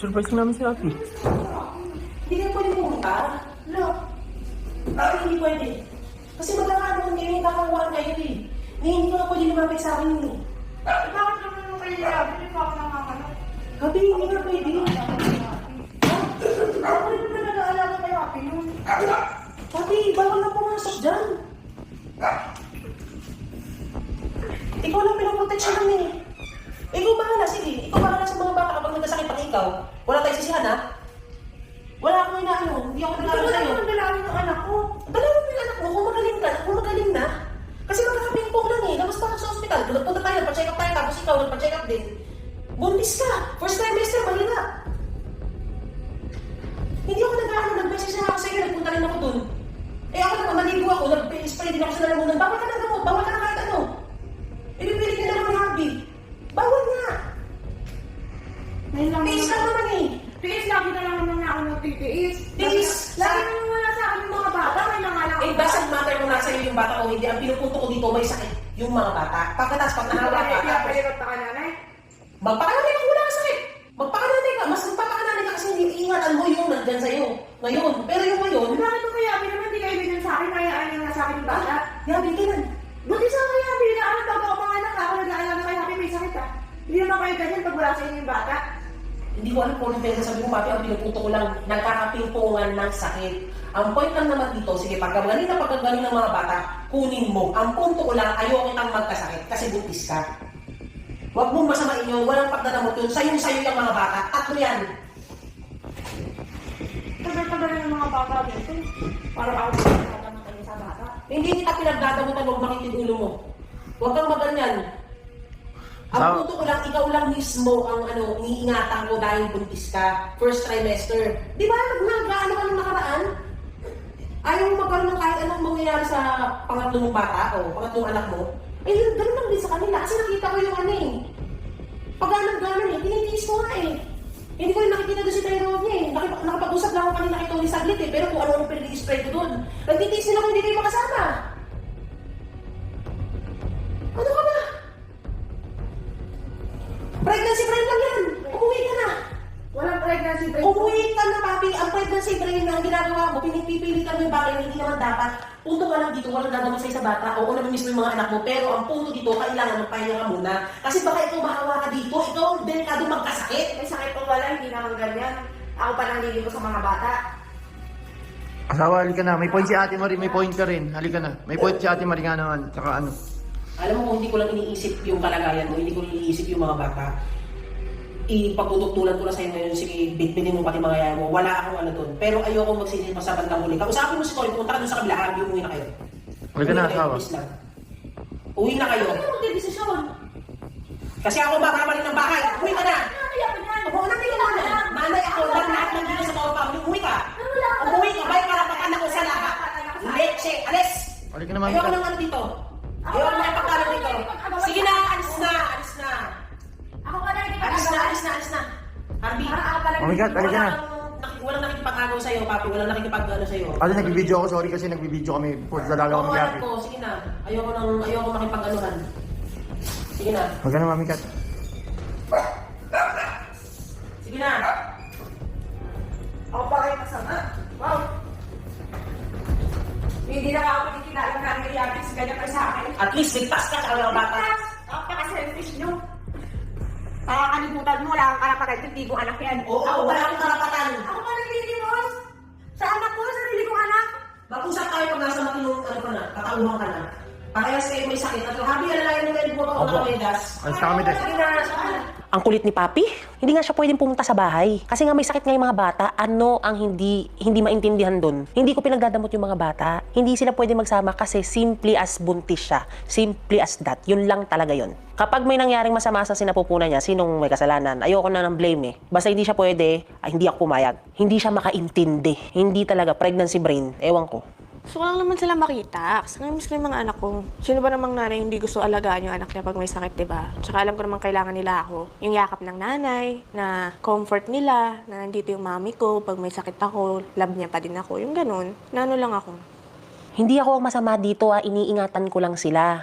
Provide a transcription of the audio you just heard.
Surprise ko namin si Rafi. Hindi kayo pwede pumunta? No. Bakit hindi pwede? Kasi magkakaroon kayo, kakawaan kayo eh. Hindi ko na pwede lumapit sa akin eh. Bakit naman mo kayo Rafi? Hindi pa ako nanganganak. Gabi, hindi na pwede. Ako rin naman nag-aalaga kay Rafi nun. Gabi, bawal na pumasok dyan. Ikaw lang pinaproteksyonan eh. Ikaw bahala, sige. Ikaw bahala sa mga bata kapag nagkasakit pang ikaw. Wala tayong sisihan ha? Wala akong inaano. Hindi ako nag-aaral Wala sa'yo. naman dalawin ng anak ko. Dalawin mo yung anak mo kung magaling na. Kasi magkakapingpong lang eh. Labas pa ka sa ospital. Nagpunta tayo, nagpa-check up tayo. Tapos ikaw, nagpa-check up din. Buntis ka. First trimester, mahirap. Hindi ako nag-aaral. Nag-message na ako sa'yo. Nagpunta rin ako dun. Eh ako naman, maligo ako. Nag-spray din ako sa lalamunan. Bawal ka na gamot. Bawal ka na kahit ano. Ibipilit ka na naman hobby. Bawal nga. Ngayon lang Tiis ka naman eh. Tiis, lagi na lang naman ako nagtitiis. Tiis. Lagi naman wala sa akin yung mga bata. May nanganak Eh, doesn't matter kung nasa iyo yung bata o hindi. Ang pinupunto ko dito, may sakit yung mga bata. Pagkatapos, pag nahawa ka, Kaya tapos, palirot na ka nanay. magpakananay ka, wala ka sakit. Magpakananay ka, mas magpapakananay ka kasi ingatan mo yung nandyan sa'yo. Ngayon, pero yung ngayon, Bakit ko kaya Yabi naman hindi kayo ganyan sa akin? Kaya ayaw nga sa akin yung bata. yabi ka na. Buti sa kaya Yabi na ano bago ako panganak ako nag-aalaga kay Yabi may sakit ah. Hindi naman kayo ganyan pag wala sa inyo yung bata. Hindi ko alam kung ano yung sabi mo, papi, ang pinupunto ko lang, nagkakapingpungan ng sakit. Ang point lang naman dito, sige, pagkagaling ng mga bata, kunin mo. Ang punto ko lang, ayaw kitang magkasakit kasi buntis ka. Huwag mong masamain yun, walang pagdadamot yun, sayong-sayo yung mga bata, tatlo yan. Tagal-tagal na yung mga bata dito. Para ako pinagdadamot kayo sa bata. Hindi kita pinagdadamutan, huwag makitid ulo mo. Huwag kang maganyan. Ang punto ko lang, ikaw lang mismo ang iniingatan ko dahil buntis ka. First trimester. Di ba, nag-ano ka nung nakaraan? Ayaw mo magkaroon ng kahit anong mangyayari sa pangatlong bata o pangatlong anak mo? Eh, yun, ganun lang din sa kanila. Kasi nakita ko yung ano eh. Pag gano'n eh, tinitiis ko nga eh. Hindi ko yung nakikita doon si Tyrone niya eh. Nakapag-usap lang ako kanina kay Tony saglit eh. Pero kung ano pinag-i-spray ko doon. Nagtitiis nila kung hindi kayo makasama. Ano ka ba? Pregnancy brain lang yan. Umuwi ka na. Walang pregnancy break. Umuwi ka na, papi. Ang pregnancy brain na ang ginagawa mo, pinipipilitan mo yung bagay na hindi naman dapat. Punto ka lang dito, walang dadamot sa'yo sa bata o unamin mismo yung mga anak mo. Pero ang punto dito, kailangan magpahinga ka muna. Kasi baka ikaw mahawa ka dito, ikaw ang delikado magkasakit. May sakit o wala, hindi naman ganyan. Ako pa nang liligo sa mga bata. Asawa, halika na. May point si Ate Marie, may point ka rin. Halika na. May point si Ate Marie nga naman. Tsaka ano. Alam mo kung hindi ko lang iniisip yung kalagayan mo, hindi ko iniisip yung mga bata, ipagtutulad ko na sa'yo ngayon, sige, bitbitin mo pati mga yaya mo, wala akong ano doon. Pero ayoko magsisis pa sa bandang huli. Kausapin mo si Cory, pumunta ka doon sa kabila, habi, umuwi na kayo. Halika na, asawa. Uwi na kayo. Ano yung magdedesisyon? Kasi ako makakapalit ng bahay. Uwi ka na! Kaya ba yan? Ako, anak nila na. Nanay ako, lahat ng dito sa bawang pamilya. Umuwi ka! Umuwi ka, bay para pakanak ko sa lahat. Leche, alis! Halika na, mami. Ayoko nang ano dito. Ayoko nang may pagkalan dito. Sige na, alis na, alis na. Ako pa na hindi pa Alis na. Harvey, Mami Kat, halika na. walang nakikipag-agaw sa'yo, papi. Walang nakikipag-ano sa'yo. Ate, nagbibideo ako. Sorry kasi nagbibideo kami. Port lalala Oo, kami anak gabi. ko. Sige na. Ayoko makipag-anuhan. Sige na. Halika na, Mami Kat. Sige na. Ako pa kayo masama. Wow. Hindi na ako pagkikilala na ang nangyayari sa ganyan kayo sa akin. At least, ligtas ka sa mga bata. Napaka-selfish nyo. Pakakalimutan mo, wala kang karapatan. Hindi ko anak yan. Oo, wala akong karapatan. Ako pa naglilibos. Sa anak ko, sarili kong anak. Mag-usap tayo pag nasa matinong, katauhan ka na. Parehas kayo may sakit. At habi, alalayan mo na mo ako Opo. ng medas. Alis na kami, Des. Sige na. Ang kulit ni Papi, hindi nga siya pwedeng pumunta sa bahay. Kasi nga may sakit nga yung mga bata, ano ang hindi maintindihan doon? Hindi ko pinagdadamot yung mga bata. Hindi sila pwedeng magsama kasi simply as buntis siya. Simply as that. Yun lang talaga yun. Kapag may nangyaring masama sa sinapupunan niya, sinong may kasalanan? Ayoko na ng blame eh. Basta hindi siya pwede, hindi ako pumayag. Hindi siya makaintindi. Hindi talaga, pregnancy brain. Ewan ko. Gusto ko lang naman sila makita. Kasi nga miss ko yung mga anak ko. Sino ba namang nanay hindi gusto alagaan yung anak niya pag may sakit, diba? Tsaka alam ko namang kailangan nila ako. Yung yakap ng nanay, na comfort nila, na nandito yung mami ko, pag may sakit ako, love niya pa din ako. Yung ganun, na ano lang ako. Hindi ako ang masama dito, iniingatan ko lang sila.